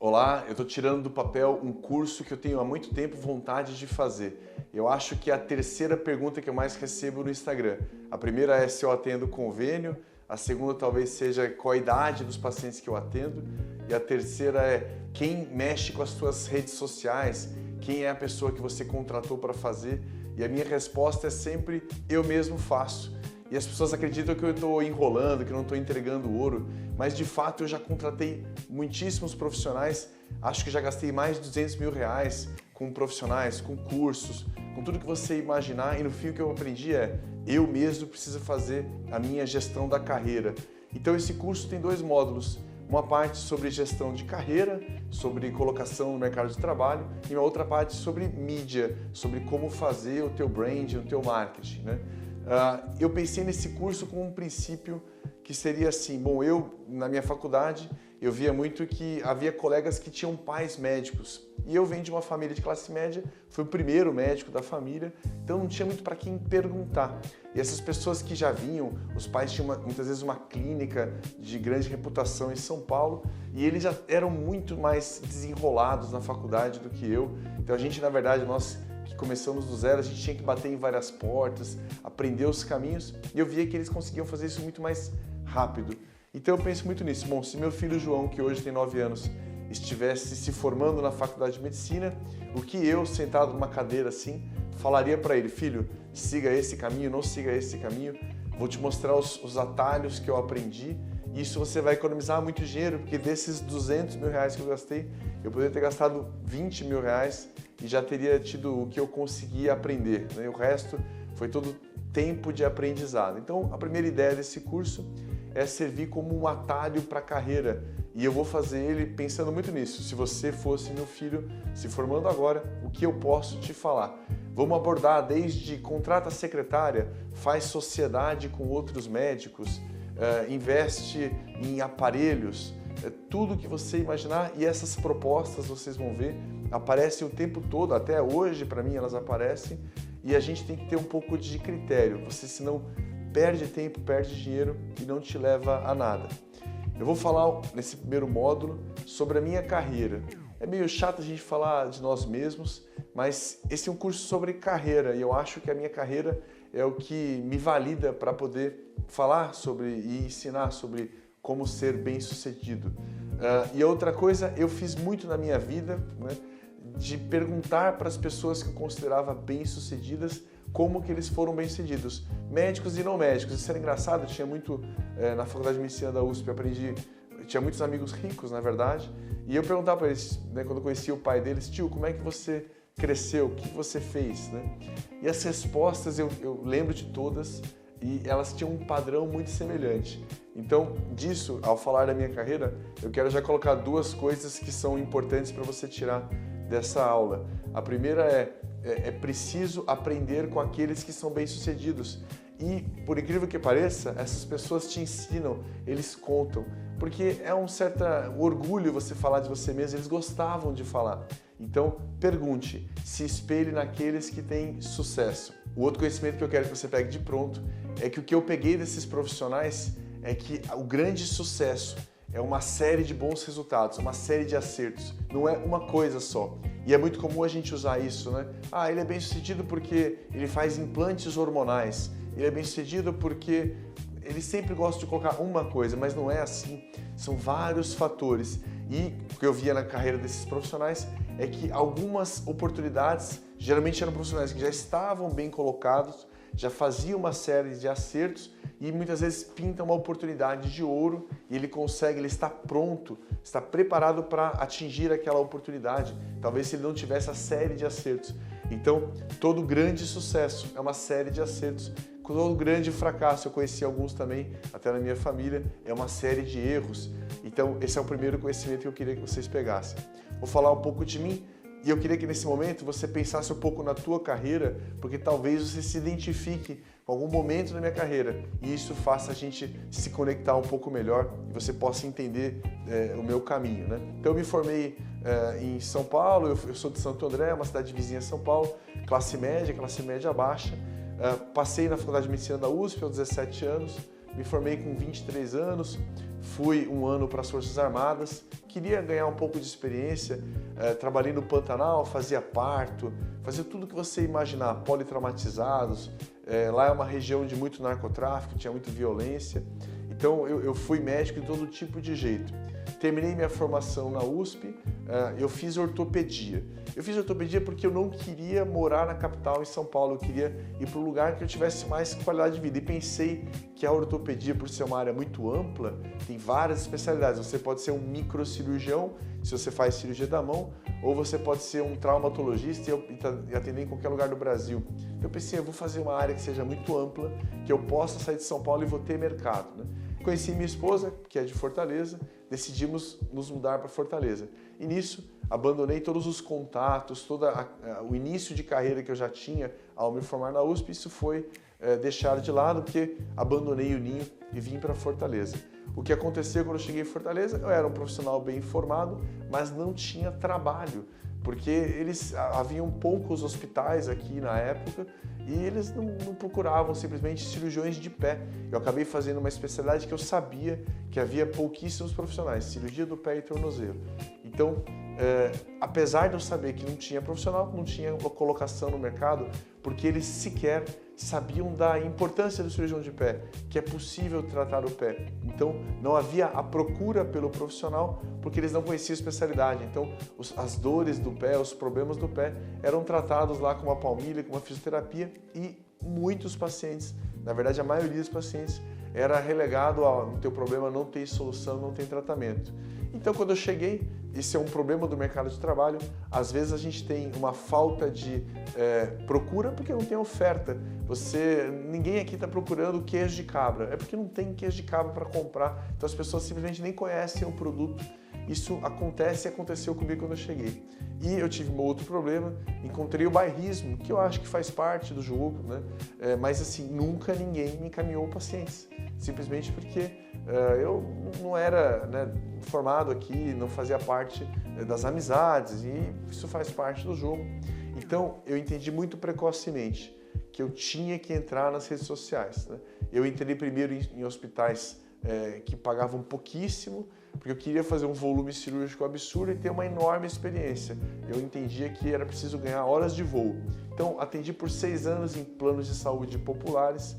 Olá, eu estou tirando do papel um curso que eu tenho há muito tempo vontade de fazer. Eu acho que é a terceira pergunta que eu mais recebo no Instagram. A primeira é se eu atendo convênio, a segunda talvez seja qual a idade dos pacientes que eu atendo e a terceira é quem mexe com as suas redes sociais, quem é a pessoa que você contratou para fazer. E a minha resposta é sempre eu mesmo faço. E as pessoas acreditam que eu estou enrolando, que eu não estou entregando ouro, mas de fato eu já contratei muitíssimos profissionais, acho que já gastei mais de 200 mil reais com profissionais, com cursos, com tudo que você imaginar, e no fim o que eu aprendi é eu mesmo preciso fazer a minha gestão da carreira. Então esse curso tem dois módulos, uma parte sobre gestão de carreira, sobre colocação no mercado de trabalho, e uma outra parte sobre mídia, sobre como fazer o teu brand, o teu marketing, né? Eu pensei nesse curso com um princípio que seria assim, bom, eu na minha faculdade eu via muito que havia colegas que tinham pais médicos e eu venho de uma família de classe média, fui o primeiro médico da família, então não tinha muito para quem perguntar. E essas pessoas que já vinham, os pais tinham muitas vezes uma clínica de grande reputação em São Paulo e eles já eram muito mais desenrolados na faculdade do que eu, então a gente na verdade, nós que começamos do zero, a gente tinha que bater em várias portas, aprender os caminhos, e eu via que eles conseguiam fazer isso muito mais rápido. Então eu penso muito nisso. Bom, se meu filho João, que hoje tem 9 anos, estivesse se formando na faculdade de medicina, o que eu, sentado numa cadeira assim, falaria para ele: filho, siga esse caminho, não siga esse caminho, vou te mostrar os atalhos que eu aprendi, e isso você vai economizar muito dinheiro, porque desses 200 mil reais que eu gastei, eu poderia ter gastado 20 mil reais e já teria tido o que eu consegui aprender, né? O resto foi todo tempo de aprendizado. Então, a primeira ideia desse curso é servir como um atalho para a carreira e eu vou fazer ele pensando muito nisso. Se você fosse meu filho se formando agora, o que eu posso te falar? Vamos abordar desde contrata secretária, faz sociedade com outros médicos, investe em aparelhos, tudo que você imaginar, e essas propostas vocês vão ver aparecem o tempo todo, até hoje para mim elas aparecem, e a gente tem que ter um pouco de critério, você senão perde tempo, perde dinheiro e não te leva a nada. Eu vou falar nesse primeiro módulo sobre a minha carreira. É meio chato a gente falar de nós mesmos, mas esse é um curso sobre carreira e eu acho que a minha carreira é o que me valida para poder falar sobre e ensinar sobre como ser bem-sucedido. E a outra coisa, eu fiz muito na minha vida, né, de perguntar para as pessoas que eu considerava bem-sucedidas como que eles foram bem-sucedidos, médicos e não médicos. Isso era engraçado, eu tinha muito, na Faculdade de Medicina da USP, eu tinha muitos amigos ricos, na verdade, e eu perguntava para eles, né, quando eu conhecia o pai deles: tio, como é que você cresceu, o que você fez, né? E as respostas eu lembro de todas e elas tinham um padrão muito semelhante. Então, disso, ao falar da minha carreira, eu quero já colocar duas coisas que são importantes para você tirar dessa aula. A primeira é preciso aprender com aqueles que são bem-sucedidos. E, por incrível que pareça, essas pessoas te ensinam, eles contam. Porque é um certo orgulho você falar de você mesmo, eles gostavam de falar. Então, pergunte, se espelhe naqueles que têm sucesso. O outro conhecimento que eu quero que você pegue de pronto é que o que eu peguei desses profissionais é que o grande sucesso é uma série de bons resultados, uma série de acertos, não é uma coisa só. E é muito comum a gente usar isso, né? Ah, ele é bem-sucedido porque ele faz implantes hormonais, ele é bem-sucedido porque ele sempre gosta de colocar uma coisa, mas não é assim. São vários fatores. E o que eu via na carreira desses profissionais é que algumas oportunidades, geralmente eram profissionais que já estavam bem colocados, já faziam uma série de acertos e muitas vezes pinta uma oportunidade de ouro e ele está pronto, está preparado para atingir aquela oportunidade, talvez se ele não tivesse a série de acertos. Então, todo grande sucesso é uma série de acertos, todo grande fracasso, eu conheci alguns também, até na minha família, é uma série de erros. Então, esse é o primeiro conhecimento que eu queria que vocês pegassem. Vou falar um pouco de mim. E eu queria que nesse momento você pensasse um pouco na tua carreira, porque talvez você se identifique com algum momento na minha carreira e isso faça a gente se conectar um pouco melhor e você possa entender o meu caminho, né? Então eu me formei em São Paulo, eu sou de Santo André, uma cidade vizinha de São Paulo, classe média baixa. Passei na Faculdade de Medicina da USP aos 17 anos, me formei com 23 anos, fui um ano para as Forças Armadas, queria ganhar um pouco de experiência, trabalhei no Pantanal, fazia parto, fazia tudo que você imaginar, politraumatizados, lá é uma região de muito narcotráfico, tinha muita violência, então eu fui médico de todo tipo de jeito. Terminei minha formação na USP, eu fiz ortopedia. Eu fiz ortopedia porque eu não queria morar na capital, em São Paulo, eu queria ir para um lugar que eu tivesse mais qualidade de vida. E pensei que a ortopedia, por ser uma área muito ampla, tem várias especialidades. Você pode ser um microcirurgião, se você faz cirurgia da mão, ou você pode ser um traumatologista e atender em qualquer lugar do Brasil. Eu pensei, eu vou fazer uma área que seja muito ampla, que eu possa sair de São Paulo e vou ter mercado, né? Conheci minha esposa, que é de Fortaleza, decidimos nos mudar para Fortaleza. E nisso, abandonei todos os contatos, todo o início de carreira que eu já tinha ao me formar na USP, isso foi deixado de lado, porque abandonei o ninho e vim para Fortaleza. O que aconteceu quando eu cheguei em Fortaleza? Eu era um profissional bem formado, mas não tinha trabalho, porque haviam poucos hospitais aqui na época e eles não procuravam simplesmente cirurgiões de pé. Eu acabei fazendo uma especialidade que eu sabia que havia pouquíssimos profissionais, cirurgia do pé e tornozelo. Então, apesar de eu saber que não tinha profissional, não tinha uma colocação no mercado, porque eles sequer sabiam da importância do cirurgião de pé, que é possível tratar o pé. Então, não havia a procura pelo profissional, porque eles não conheciam a especialidade. Então, as dores do pé, os problemas do pé, eram tratados lá com uma palmilha, com uma fisioterapia, e muitos pacientes, na verdade a maioria dos pacientes, era relegado ao teu problema não tem solução, não tem tratamento. Então, quando eu cheguei, esse é um problema do mercado de trabalho, às vezes a gente tem uma falta de procura porque não tem oferta. Ninguém aqui está procurando queijo de cabra, é porque não tem queijo de cabra para comprar, então as pessoas simplesmente nem conhecem o produto. Isso acontece e aconteceu comigo quando eu cheguei. E eu tive um outro problema, encontrei o bairrismo, que eu acho que faz parte do jogo, né? Mas assim, nunca ninguém me encaminhou pacientes, simplesmente porque eu não era, né, formado aqui, não fazia parte das amizades e isso faz parte do jogo. Então eu entendi muito precocemente que eu tinha que entrar nas redes sociais, né? Eu entrei primeiro em hospitais que pagavam pouquíssimo, porque eu queria fazer um volume cirúrgico absurdo e ter uma enorme experiência. Eu entendia que era preciso ganhar horas de voo. Então, atendi por 6 anos em planos de saúde populares,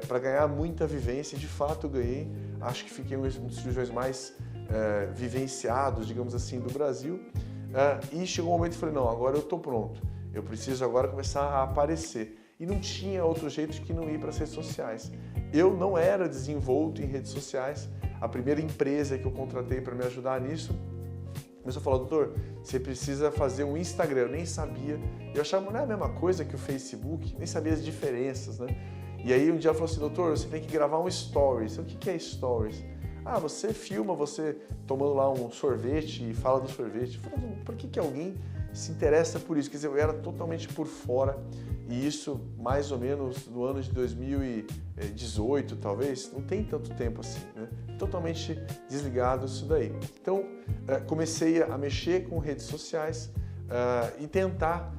para ganhar muita vivência. De fato, eu ganhei. Acho que fiquei um dos cirurgiões mais vivenciados, digamos assim, do Brasil. E chegou um momento que eu falei, não, agora eu estou pronto. Eu preciso agora começar a aparecer. E não tinha outro jeito que não ir para as redes sociais. Eu não era desenvolto em redes sociais. A primeira empresa que eu contratei para me ajudar nisso começou a falar, doutor, você precisa fazer um Instagram. Eu nem sabia. Eu achava, não é a mesma coisa que o Facebook, nem sabia as diferenças, né? E aí um dia ela falou assim, doutor, você tem que gravar um Stories. O que é Stories? Ah, você filma você tomando lá um sorvete e fala do sorvete. Eu falei, por que alguém se interessa por isso? Quer dizer, eu era totalmente por fora. E isso, mais ou menos, no ano de 2018, talvez, não tem tanto tempo assim, né? Totalmente desligado isso daí. Então, comecei a mexer com redes sociais e tentar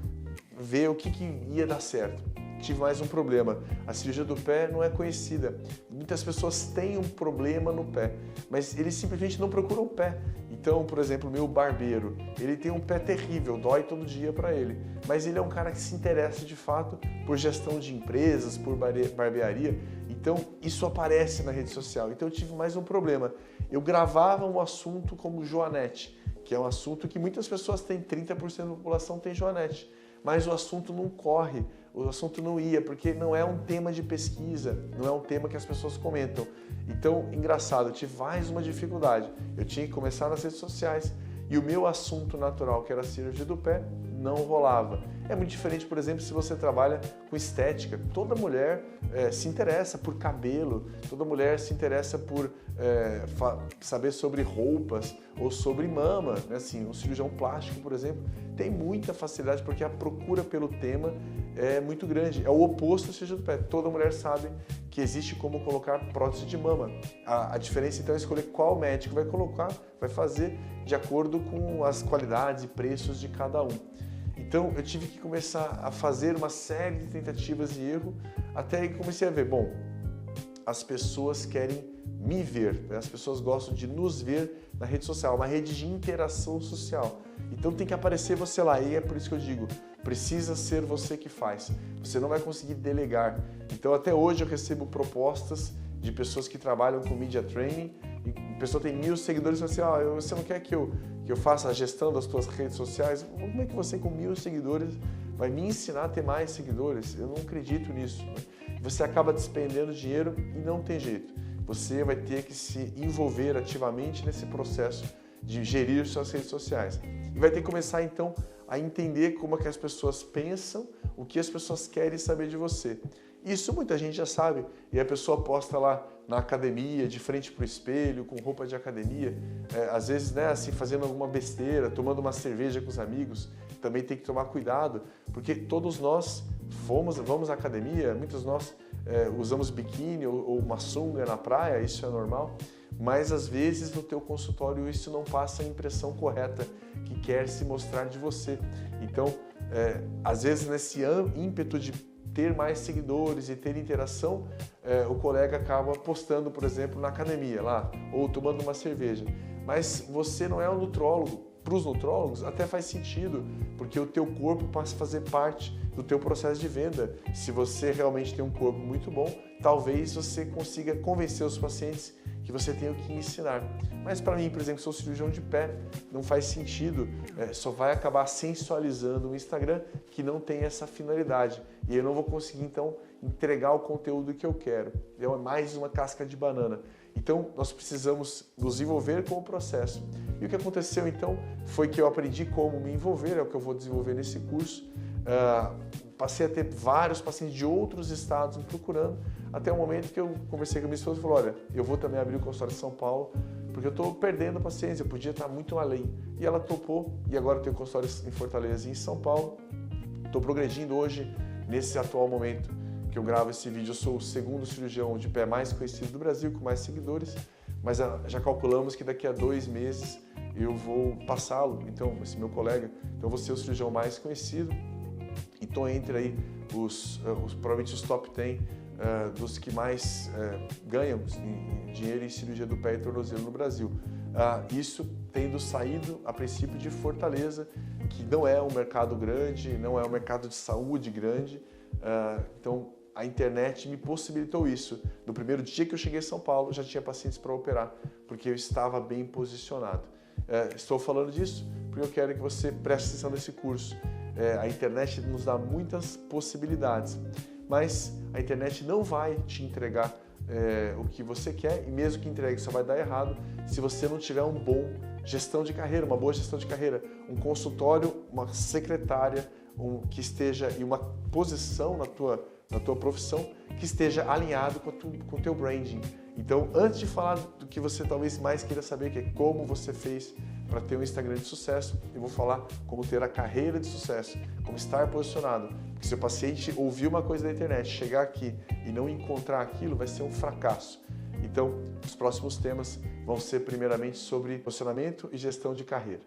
ver o que ia dar certo. Tive mais um problema. A cirurgia do pé não é conhecida. Muitas pessoas têm um problema no pé, mas eles simplesmente não procuram o pé. Então, por exemplo, o meu barbeiro, ele tem um pé terrível, dói todo dia para ele. Mas ele é um cara que se interessa de fato por gestão de empresas, por barbearia. Então, isso aparece na rede social. Então, eu tive mais um problema. Eu gravava um assunto como joanete, que é um assunto que muitas pessoas têm, 30% da população tem joanete. Mas o assunto não corre, o assunto não ia, porque não é um tema de pesquisa, não é um tema que as pessoas comentam. Então, engraçado, eu tive mais uma dificuldade. Eu tinha que começar nas redes sociais e o meu assunto natural, que era a cirurgia do pé, não rolava. É muito diferente, por exemplo, se você trabalha com estética. Toda mulher se interessa por cabelo, toda mulher se interessa por saber sobre roupas ou sobre mama, né? Assim, um cirurgião plástico, por exemplo, tem muita facilidade porque a procura pelo tema é muito grande. É o oposto da cirurgia do pé. Toda mulher sabe que existe como colocar prótese de mama. A diferença, então, é escolher qual médico vai colocar, vai fazer de acordo com as qualidades e preços de cada um. Então, eu tive que começar a fazer uma série de tentativas e erros, até que comecei a ver, bom, as pessoas querem me ver, né? As pessoas gostam de nos ver na rede social, uma rede de interação social. Então tem que aparecer você lá, e é por isso que eu digo, precisa ser você que faz. Você não vai conseguir delegar. Então até hoje eu recebo propostas de pessoas que trabalham com media training, e a pessoa tem 1000 seguidores e fala assim, você não quer que eu faça a gestão das suas redes sociais? Como é que você com 1000 seguidores vai me ensinar a ter mais seguidores? Eu não acredito nisso. Né? Você acaba despendendo dinheiro e não tem jeito. Você vai ter que se envolver ativamente nesse processo de gerir suas redes sociais. E vai ter que começar então a entender como é que as pessoas pensam, o que as pessoas querem saber de você. Isso muita gente já sabe, e a pessoa posta lá na academia, de frente para o espelho, com roupa de academia, às vezes, né, assim, fazendo alguma besteira, tomando uma cerveja com os amigos. Também tem que tomar cuidado, porque todos nós vamos à academia, muitos de nós usamos biquíni ou uma sunga na praia, isso é normal, mas às vezes no teu consultório isso não passa a impressão correta que quer se mostrar de você. Então, às vezes nesse ímpeto de ter mais seguidores e ter interação, o colega acaba postando, por exemplo, na academia lá, ou tomando uma cerveja. Mas você não é um nutrólogo. Para os nutrólogos até faz sentido, porque o teu corpo passa a fazer parte do teu processo de venda. Se você realmente tem um corpo muito bom, talvez você consiga convencer os pacientes que você tem o que ensinar. Mas para mim, por exemplo, sou cirurgião de pé, não faz sentido, só vai acabar sensualizando o Instagram que não tem essa finalidade. E eu não vou conseguir, então, entregar o conteúdo que eu quero. É mais uma casca de banana. Então, nós precisamos nos envolver com o processo. E o que aconteceu, então, foi que eu aprendi como me envolver, é o que eu vou desenvolver nesse curso. Passei a ter vários pacientes de outros estados me procurando, até o momento que eu conversei com a minha esposa e falei, olha, eu vou também abrir o consultório em São Paulo, porque eu estou perdendo pacientes, eu podia estar muito além. E ela topou, e agora eu tenho consultórios em Fortaleza e em São Paulo. Estou progredindo hoje, nesse atual momento que eu gravo esse vídeo, eu sou o segundo cirurgião de pé mais conhecido do Brasil, com mais seguidores, mas já calculamos que daqui a 2 meses eu vou passá-lo, então, esse meu colega, então eu vou ser o cirurgião mais conhecido e estou entre aí provavelmente os top 10 dos que mais ganham em dinheiro em cirurgia do pé e tornozelo no Brasil. Isso tendo saído, a princípio, de Fortaleza, que não é um mercado grande, não é um mercado de saúde grande, então a internet me possibilitou isso. No primeiro dia que eu cheguei em São Paulo, já tinha pacientes para operar, porque eu estava bem posicionado. Estou falando disso porque eu quero que você preste atenção nesse curso. A internet nos dá muitas possibilidades, mas a internet não vai te entregar o que você quer, e mesmo que entregue, só vai dar errado se você não tiver uma boa gestão de carreira, um consultório, uma secretária, que esteja em uma posição na tua profissão que esteja alinhado com o teu branding. Então, antes de falar do que você talvez mais queira saber, que é como você fez para ter um Instagram de sucesso, eu vou falar como ter a carreira de sucesso, como estar posicionado. Porque se o paciente ouvir uma coisa da internet, chegar aqui e não encontrar aquilo, vai ser um fracasso. Então, os próximos temas vão ser primeiramente sobre posicionamento e gestão de carreira.